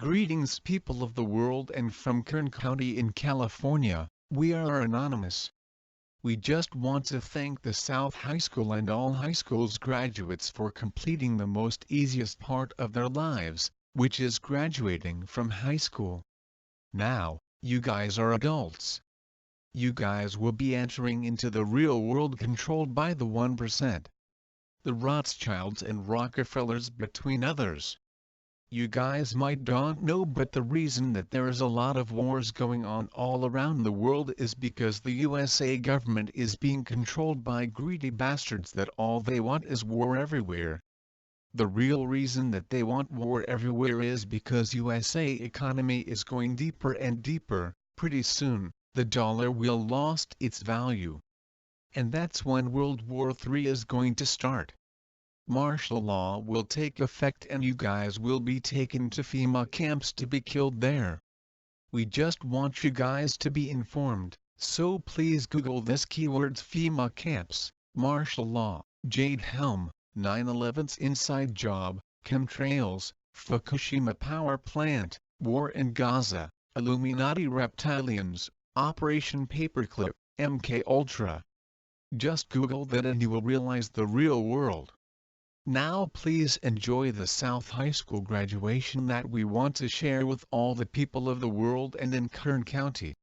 Greetings people of the world and from Kern County in California, we are anonymous. We just want to thank the South High School and all high schools graduates for completing the most easiest part of their lives, which is graduating from high school. Now, you guys are adults. You guys will be entering into the real world controlled by the 1%. The Rothschilds and Rockefellers between others. You guys might don't know, but the reason that there is a lot of wars going on all around the world is because the USA government is being controlled by greedy bastards that all they want is war everywhere. The real reason that they want war everywhere is because USA economy is going deeper and deeper. Pretty soon, the dollar will lost its value. And that's when World War III is going to start. Martial law will take effect and you guys will be taken to FEMA camps to be killed there. We just want you guys to be informed, so please Google this keywords: FEMA camps, martial law, JADE HELM, 9/11's inside job, chemtrails, Fukushima power plant, war in Gaza, Illuminati reptilians, Operation Paperclip, MK Ultra. Just Google that and you will realize the real world. Now please enjoy the South High School graduation that we want to share with all the people of the world and in Kern County.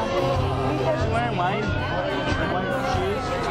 Wearing white. White shoes.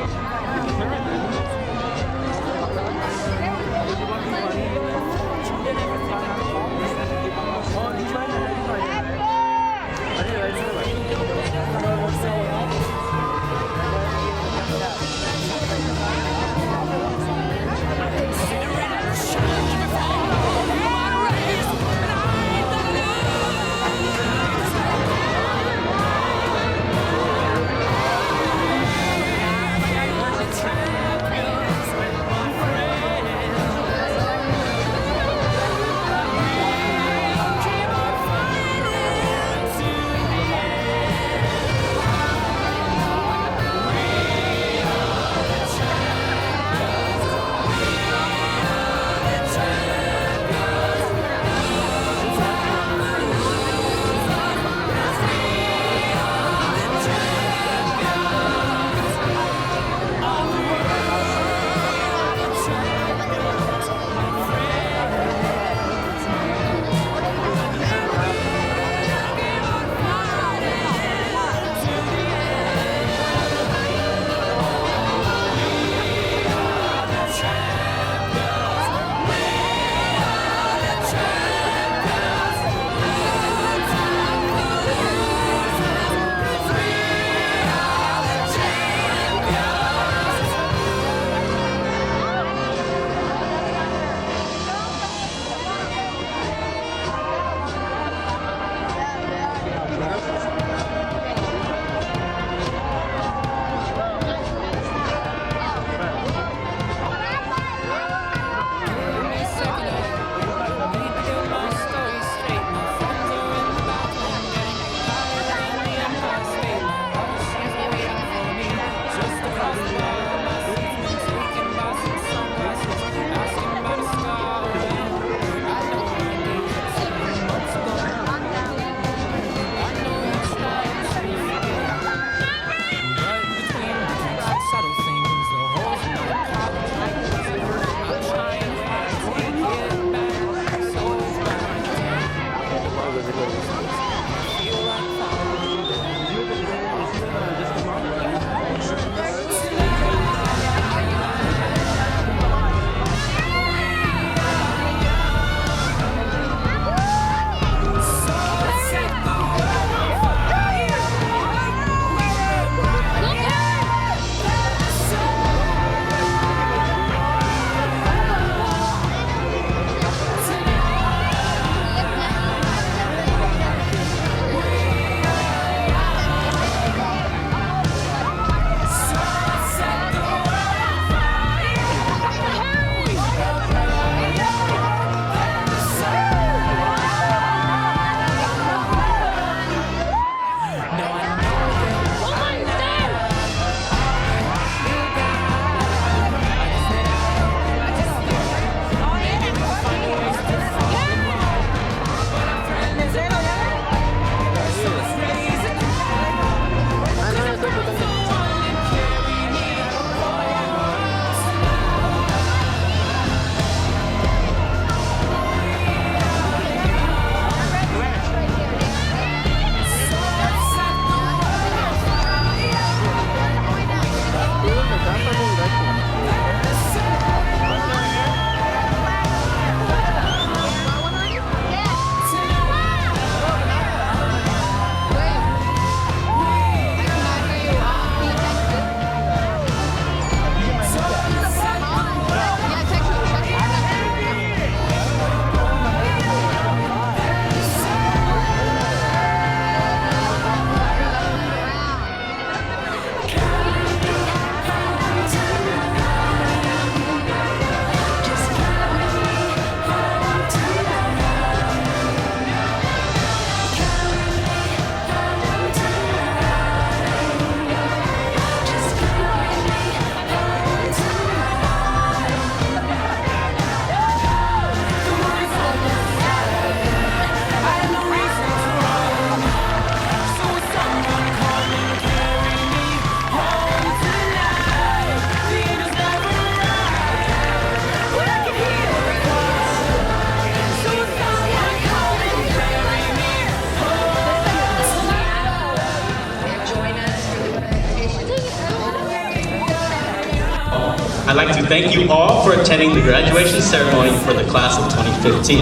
I'd like to thank you all for attending the graduation ceremony for the class of 2015.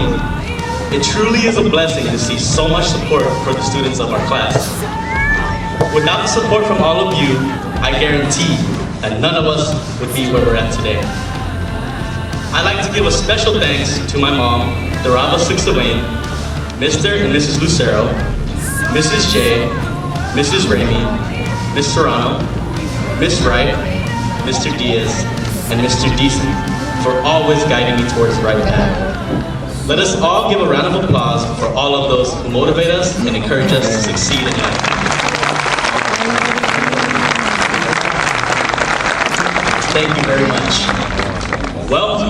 It truly is a blessing to see so much support for the students of our class. Without the support from all of you, I guarantee that none of us would be where we're at today. I'd like to give a special thanks to my mom, Daraba Sixawain, Mr. and Mrs. Lucero, Mrs. J, Mrs. Ramey, Ms. Serrano, Ms. Wright, Mr. Diaz, and Mr. Deason for always guiding me towards the right path. Let us all give a round of applause for all of those who motivate us and encourage us to succeed in life. Thank you very much. Well,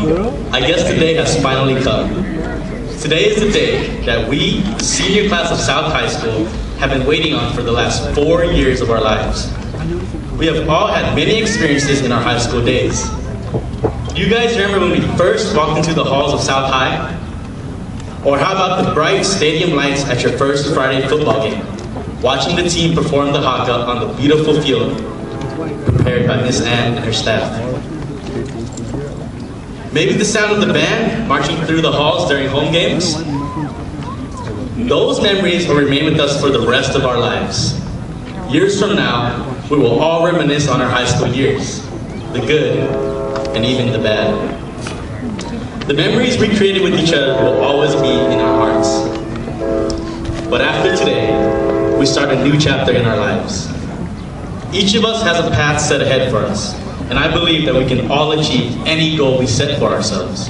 I guess the day has finally come. Today is the day that we, the senior class of South High School, have been waiting on for the last 4 years of our lives. We have all had many experiences in our high school days. Do you guys remember when we first walked into the halls of South High? Or how about the bright stadium lights at your first Friday football game? Watching the team perform the haka on the beautiful field prepared by Miss Ann and her staff. Maybe the sound of the band marching through the halls during home games? Those memories will remain with us for the rest of our lives. Years from now, we will all reminisce on our high school years, the good and even the bad. The memories we created with each other will always be in our hearts. But after today, we start a new chapter in our lives. Each of us has a path set ahead for us, and I believe that we can all achieve any goal we set for ourselves.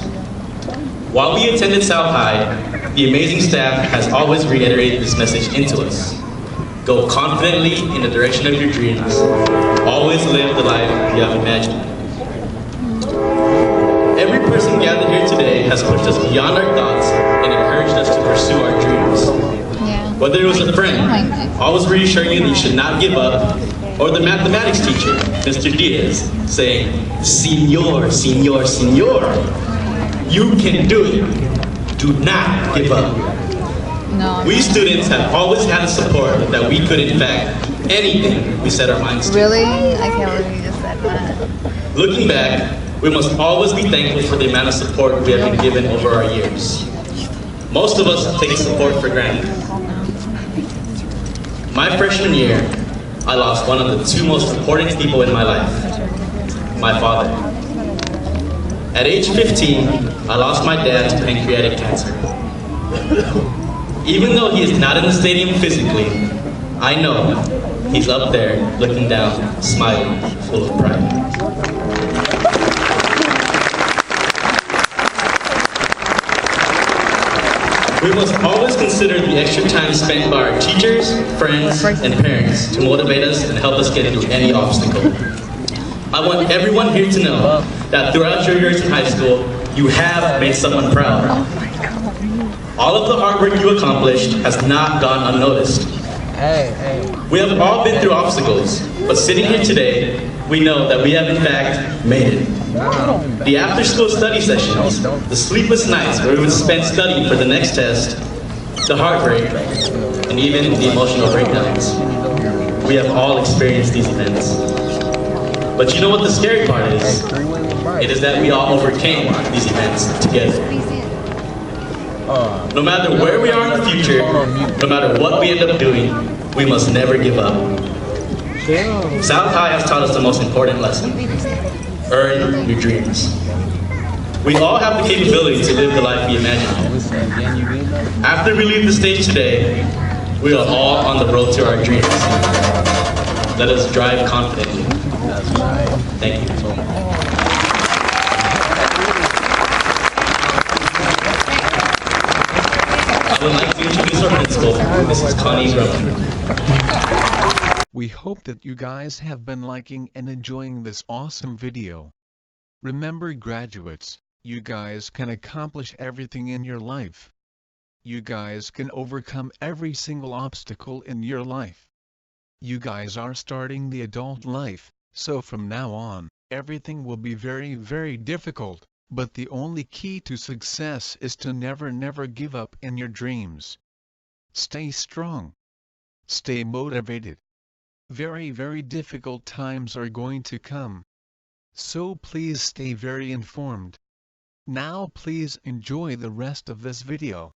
While we attended South High, the amazing staff has always reiterated this message into us. Go confidently in the direction of your dreams. Always live the life you have imagined. Every person gathered here today has pushed us beyond our thoughts and encouraged us to pursue our dreams. Yeah. Whether it was a friend, always reassuring you that you should not give up, or the mathematics teacher, Mr. Diaz, saying, "Señor, señor, señor, you can do it. Do not give up." No. We students have always had the support that we could, in fact, anything we set our minds to. Really? I can't believe you just said that. Looking back, we must always be thankful for the amount of support we have been given over our years. Most of us take support for granted. My freshman year, I lost one of the two most important people in my life, my father. At age 15, I lost my dad to pancreatic cancer. Even though he is not in the stadium physically, I know he's up there looking down, smiling, full of pride. We must always consider the extra time spent by our teachers, friends, and parents to motivate us and help us get through any obstacle. I want everyone here to know that throughout your years in high school, you have made someone proud. All of the hard work you accomplished has not gone unnoticed. We have all been through obstacles, but sitting here today, we know that we have in fact made it. The after-school study sessions, the sleepless nights where we would spend studying for the next test, the heartbreak, and even the emotional breakdowns. We have all experienced these events. But you know what the scary part is? It is that we all overcame these events together. No matter where we are in the future, no matter what we end up doing, we must never give up. South High has taught us the most important lesson. Earn your dreams. We all have the capability to live the life we imagine. After we leave the stage today, we are all on the road to our dreams. Let us drive confidently. Thank you. I would like to introduce our principal, Mrs. Connie Rowan. We hope that you guys have been liking and enjoying this awesome video. Remember, graduates, you guys can accomplish everything in your life. You guys can overcome every single obstacle in your life. You guys are starting the adult life, so from now on, everything will be very, very difficult, but the only key to success is to never give up in your dreams. Stay strong. Stay motivated. Very, very difficult times are going to come. So please stay very informed. Now please enjoy the rest of this video.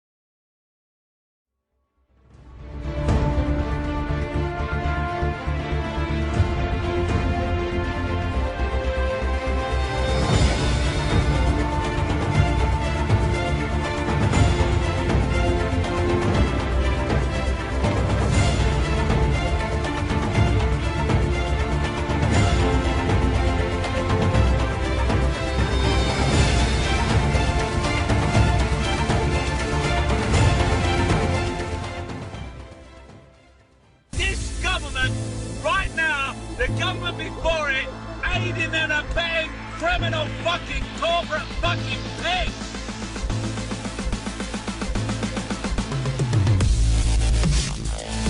The government before it, aiding and abetting criminal fucking corporate fucking pigs.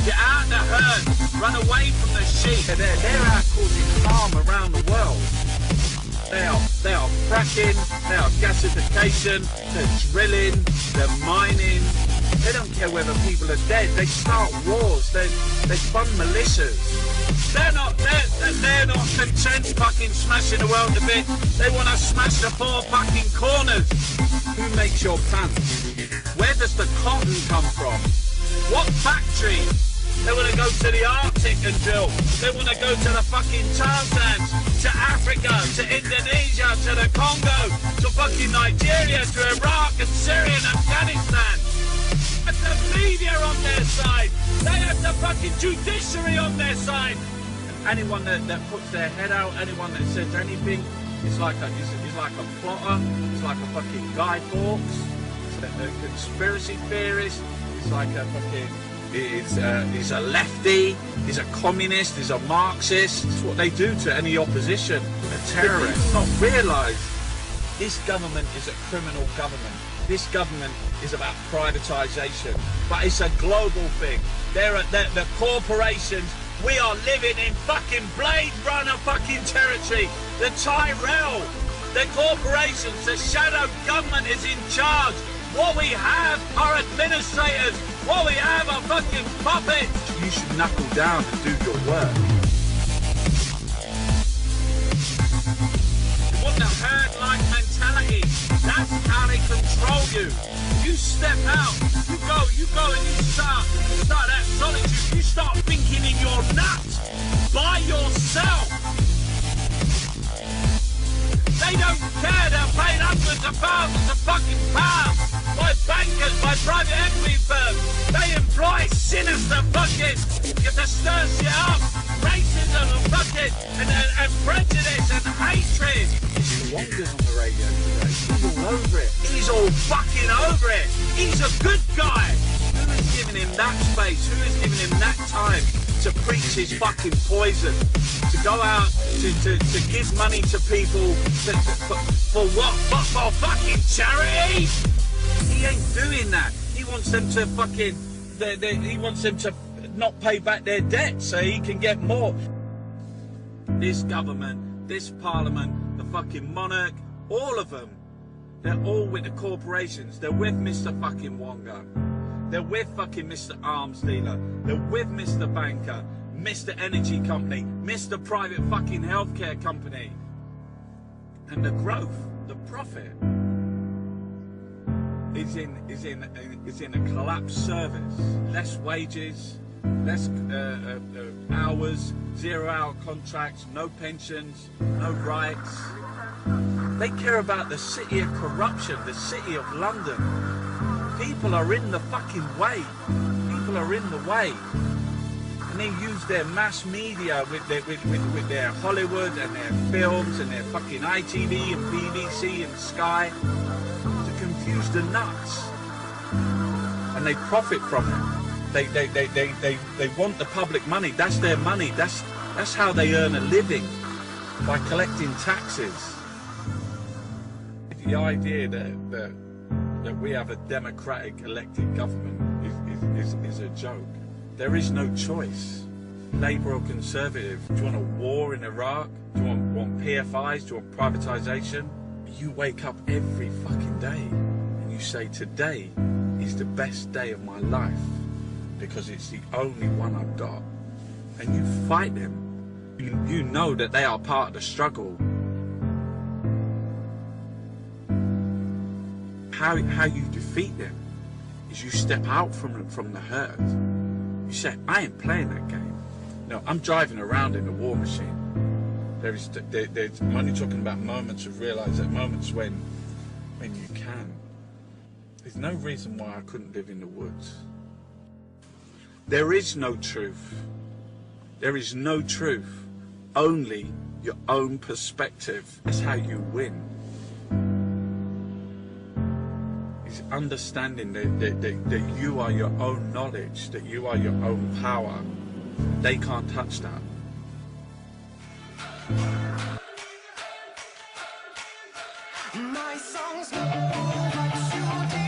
Get out the herd, run away from the sheep. They're out causing harm around the world. They are fracking, they are gasification, they're drilling, they're mining. They don't care whether people are dead. They start wars. They fund militias. They're not content fucking smashing the world a bit. They want to smash the four fucking corners. Who makes your pants? Where does the cotton come from? What factory? They want to go to the Arctic and drill. They want to go to the fucking tar sands, to Africa, to Indonesia, to the Congo, to fucking Nigeria, to Iraq and Syria and Afghanistan. The media on their side. They have the fucking judiciary on their side. Anyone that puts their head out, anyone that says anything, it's like a plotter. It's like a fucking Guy Fawkes. It's a conspiracy theorist. It's like a fucking. He's a lefty. He's a communist. He's a Marxist. It's what they do to any opposition. A terrorist. Not realise this government is a criminal government. This government is about privatisation, but it's a global thing. They're the corporations. We are living in fucking Blade Runner fucking territory. The Tyrell, the corporations, the shadow government is in charge. What we have are administrators. What we have are fucking puppets. You should knuckle down and do your work. You want the herd-like mentality. That's how they control you. You step out, you go and you start that solitude. You start thinking in your nuts by yourself. They don't care. They're paid hundreds of thousands of fucking pounds by bankers, by private equity firms. They employ sinister fucking to stir shit up. Racism and fucking and prejudice and hatred. Wonga's on the radio today. He's all over it. He's all fucking over it. He's a good guy. Who is giving him that space? Who is giving him that time to preach his fucking poison? To go out to give money to people for what? For fucking charity? He ain't doing that. He wants them to fucking. He wants them to not pay back their debt so he can get more. This government, this parliament, the fucking monarch, all of them, they're all with the corporations. They're with Mr. fucking Wonga. They're with fucking Mr. Arms Dealer. They're with Mr. Banker, Mr. Energy Company, Mr. Private fucking Healthcare Company. And the growth, the profit, is in a collapsed service. Less wages, less hours, 0-hour contracts, no pensions, no rights. They care about the city of corruption, the city of London. People are in the fucking way. People are in the way. And they use their mass media with their Hollywood and their films and their fucking ITV and BBC and Sky to confuse the nuts. And they profit from it. They want the public money. That's their money. That's how they earn a living, by collecting taxes. The idea that we have a democratic elected government is a joke. There is no choice. Labour or Conservative. Do you want a war in Iraq? Do you want PFIs? Do you want privatisation? You wake up every fucking day and you say, today is the best day of my life because it's the only one I've got. And you fight them. You know that they are part of the struggle. how you defeat them is you step out from the herd. You say, I ain't playing that game. No, I'm driving around in the war machine. There's I'm only talking about moments of realizing, moments when you can. There's no reason why I couldn't live in the woods. There is no truth. There is no truth. Only your own perspective. That's how you win. It's understanding that you are your own knowledge, that you are your own power. They can't touch that. My songs know what you did.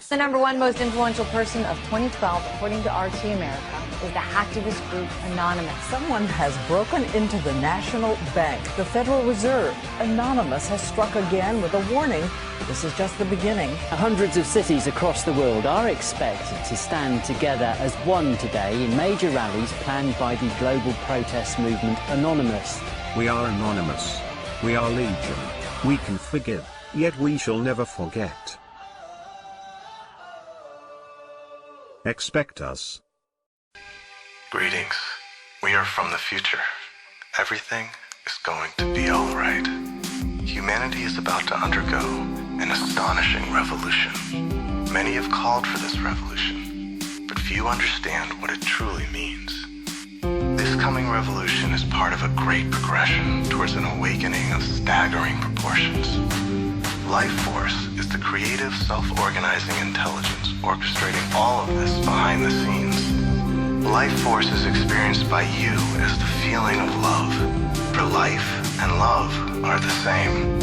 The #1 most influential person of 2012, according to RT America, is the hacktivist group Anonymous. Someone has broken into the National Bank, the Federal Reserve. Anonymous has struck again with a warning. This is just the beginning. Hundreds of cities across the world are expected to stand together as one today in major rallies planned by the global protest movement Anonymous. We are anonymous. We are legion. We can forgive, yet we shall never forget. Expect us. Greetings. We are from the future. Everything is going to be all right. Humanity is about to undergo an astonishing revolution. Many have called for this revolution, but few understand what it truly means. This coming revolution is part of a great progression towards an awakening of staggering proportions. Life force is the creative, self-organizing intelligence orchestrating all of this behind the scenes. Life force is experienced by you as the feeling of love, for life and love are the same.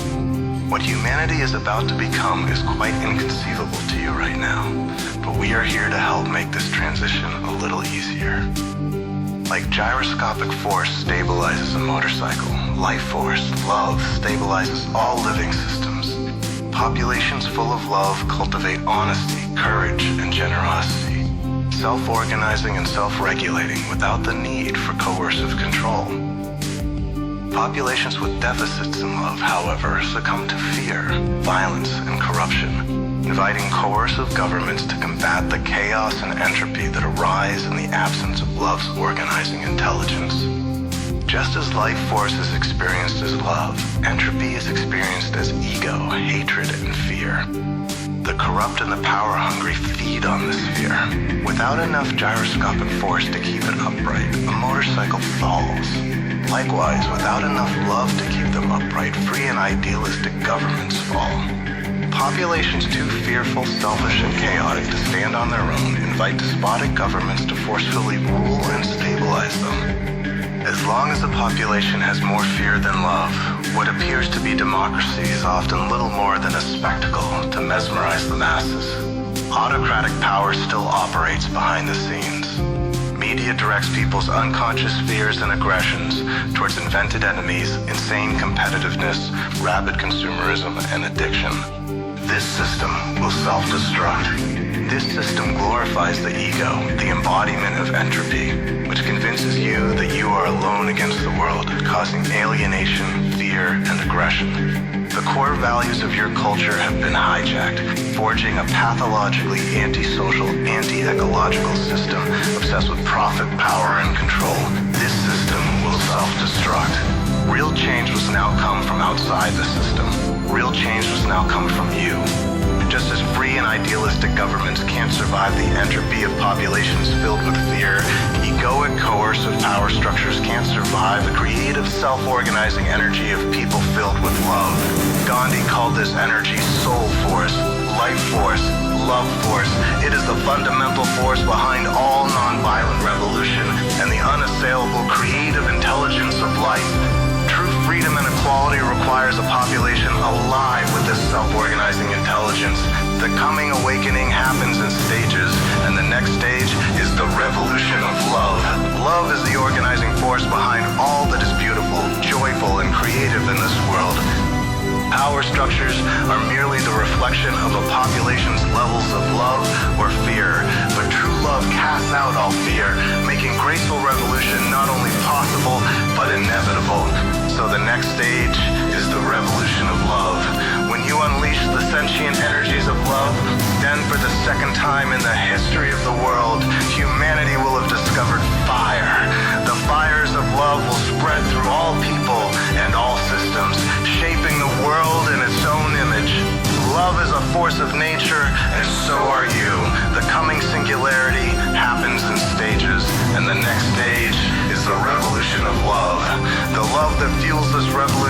What humanity is about to become is quite inconceivable to you right now, but we are here to help make this transition a little easier. Like gyroscopic force stabilizes a motorcycle, life force, love, stabilizes all living systems. Populations full of love cultivate honesty, courage, and generosity, self-organizing and self-regulating without the need for coercive control. Populations with deficits in love, however, succumb to fear, violence, and corruption, inviting coercive governments to combat the chaos and entropy that arise in the absence of love's organizing intelligence. Just as life force is experienced as love, entropy is experienced as ego, hatred, and fear. The corrupt and the power-hungry feed on this fear. Without enough gyroscopic force to keep it upright, a motorcycle falls. Likewise, without enough love to keep them upright, free and idealistic governments fall. Populations too fearful, selfish, and chaotic to stand on their own invite despotic governments to forcefully rule and stabilize them. As long as a population has more fear than love, what appears to be democracy is often little more than a spectacle to mesmerize the masses. Autocratic power still operates behind the scenes. Media directs people's unconscious fears and aggressions towards invented enemies, insane competitiveness, rabid consumerism, and addiction. This system will self-destruct. This system glorifies the ego, the embodiment of entropy, which convinces you that you are alone against the world, causing alienation, fear, and aggression. The core values of your culture have been hijacked, forging a pathologically antisocial, anti-ecological system obsessed with profit, power, and control. This system will self-destruct. Real change must now come from outside the system. Real change must now come from you. Just as free and idealistic governments can't survive the entropy of populations filled with fear, egoic, coercive power structures can't survive the creative, self-organizing energy of people filled with love. Gandhi called this energy soul force, life force, love force. It is the fundamental force behind all nonviolent revolution and the unassailable creative intelligence of life. True freedom and equality requires a population alive with this self-organizing intelligence. The coming awakening happens in stages, and the next stage is the revolution of love. Love is the organizing force behind all that is beautiful, joyful, and creative in this world. Power structures are merely the reflection of a population's levels of love or fear, but true love casts out all fear, making graceful revolution not only possible, but inevitable. So the next stage is the revolution of love. When you unleash the sentient energies of love, then for the second time in the history of the world, humanity will have discovered fire. The fires of love will spread through all people and all systems, shaping the world in its own image. Love is a force of nature, and so are you. The coming singularity happens in stages, and the next stage is the revolution of love. The love that fuels this revolution